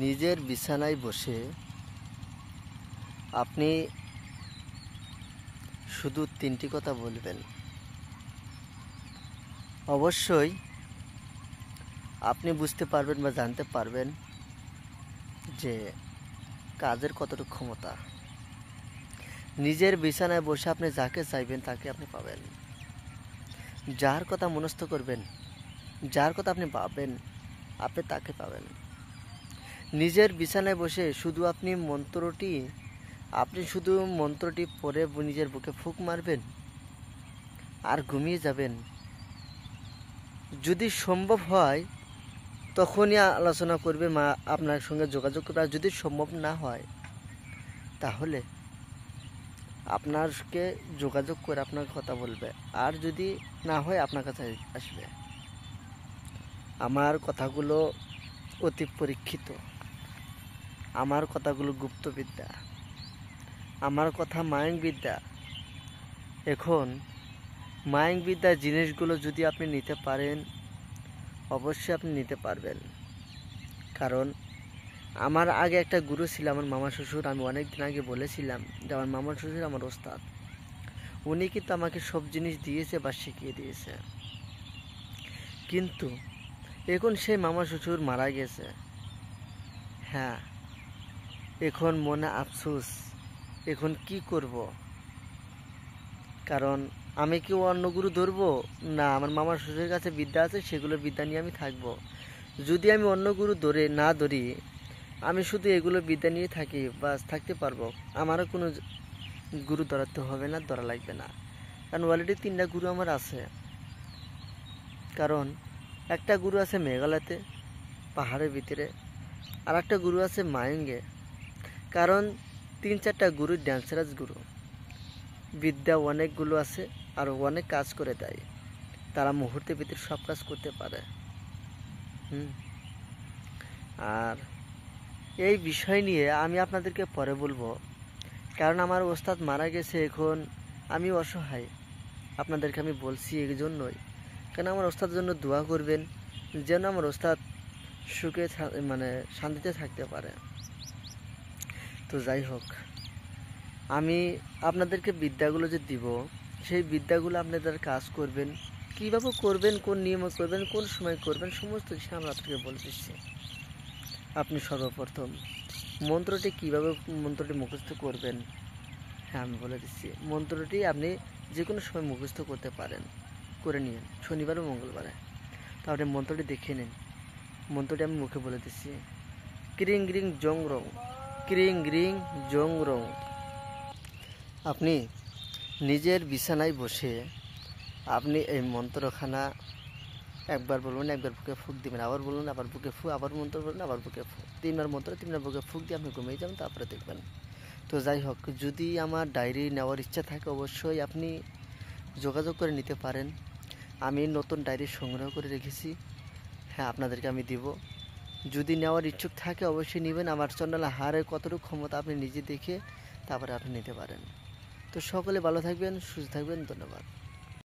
নিজের বিছানায় বসে আপনি শুধু 3টি কথা বলবেন। অবশ্যই আপনি বুঝতে পারবেন বা জানতে পারবেন যে কাজের কতটুকু ক্ষমতা। নিজের বিছানায় বসে আপনি যাকে চাইবেন তাকে আপনি পাবেন। যার কথা মনস্থ করবেন, যার কথা আপনি ভাববেন, আপনি তাকে পাবেন। নিজের বিছানায় বসে আপনি শুধু মন্ত্রটি পড়ে নিজের বুকে ফুঁক মারবেন আর ঘুমিয়ে যাবেন। যদি সম্ভব হয় তখনই আলোচনা করবে, মা আপনার সঙ্গে যোগাযোগ করবে। আর যদি সম্ভব না হয় তাহলে আপনাকে যোগাযোগ করে আপনার কথা বলবে। আর যদি না হয় আপনার কাছে আসবে। আমার কথাগুলো অতি পরীক্ষিত, আমার কথাগুলো গুপ্তবিদ্যা, আমার কথা মায়িক বিদ্যা। এখন মায়িক বিদ্যার জিনিসগুলো যদি আপনি নিতে পারেন, অবশ্যই আপনি নিতে পারবেন। কারণ আমার আগে একটা গুরু ছিল, আমার মামা শ্বশুর। আমি অনেক দিন আগে বলেছিলাম যে আমার মামা শ্বশুর আমার ওস্তাদ। উনি কিন্তু আমাকে সব জিনিস দিয়েছে বা শিখিয়ে দিয়েছে। কিন্তু এখন সেই মামা শ্বশুর মারা গেছে। হ্যাঁ, এখন মনে আফসোস, এখন কি করব? কারণ আমি কি অন্য গুরু ধরবো? না, আমার মামার শ্বশুরের কাছে বিদ্যা আছে, সেগুলো বিদ্যা নিয়ে আমি থাকবো। যদি আমি অন্য গুরু না ধরি, আমি শুধু এগুলো বিদ্যা নিয়ে থাকি, বাস থাকতে পারবো। আমারও কোনো গুরু ধরাতে হবে না, ধরা লাগবে না। কারণ অলরেডি 3টা গুরু আমার আছে। কারণ একটা গুরু আছে মেঘালয়তে, পাহাড়ের ভিতরে, আর একটা গুরু আছে মায়ঙ্গে। কারণ 3-4টা গুরু ড্যান্সারাস গুরু, বিদ্যা অনেকগুলো আছে আর অনেক কাজ করে দেয়। তারা মুহূর্তের ভিতরে সব কাজ করতে পারে। আর এই বিষয় নিয়ে আমি আপনাদেরকে পরে বলবো, কারণ আমার ওস্তাদ মারা গেছে। এখন আমি অসহায়। আপনাদেরকে আমি বলছি এই জন্যই, কারণ আমার ওস্তাদের জন্য দোয়া করবেন, যেন আমার ওস্তাদ সুখে শান্তিতে থাকতে পারে। তো যাই হোক, আমি আপনাদেরকে বিদ্যাগুলো যে দিব, সেই বিদ্যাগুলো আপনাদের কাজ করবেন। কীভাবে করবেন, কোন নিয়মে করবেন, কোন সময় করবেন, সমস্ত কিছু আমরা আপনাকে বলে দিচ্ছি। আপনি সর্বপ্রথম মন্ত্রটি মুখস্থ করবেন। হ্যাঁ, আমি বলে দিচ্ছি। মন্ত্রটি আপনি যে কোনো সময় মুখস্থ করতে পারেন, করে নিন শনিবার ও মঙ্গলবারে। তাহলে মন্ত্রটি দেখে নিন। মন্ত্রটি আমি মুখে বলে দিচ্ছি। ক্রিং গ্রিং জং রং, ক্রিং গ্রিং জং রং। আপনি নিজের বিছানায় বসে আপনি এই মন্ত্রখানা একবার বলবেন, একবার বুকে ফুঁক দিবেন, আবার বলুন, আবার বুকে ফুঁ, আবার মন্ত্র বলবেন, আবার বুকে ফুঁ। 3বার মন্ত্র, 3বার বুকে ফুঁক দিয়ে আপনি ঘুমিয়ে যাবেন, তারপরে দেখবেন। তো যাই হোক, যদি আমার ডায়েরি নেওয়ার ইচ্ছা থাকে অবশ্যই আপনি যোগাযোগ করে নিতে পারেন। আমি নতুন ডায়েরি সংগ্রহ করে রেখেছি। হ্যাঁ, আপনাদেরকে আমি দিব। যদি নেওয়ার ইচ্ছুক থাকে অবশ্যই নেবেন। আমার চন্ডাল হারের কতটুকু ক্ষমতা আপনি নিজে দেখে তারপরে আপনি নিতে পারেন। তো সকলে ভালো থাকবেন, সুস্থ থাকবেন। ধন্যবাদ।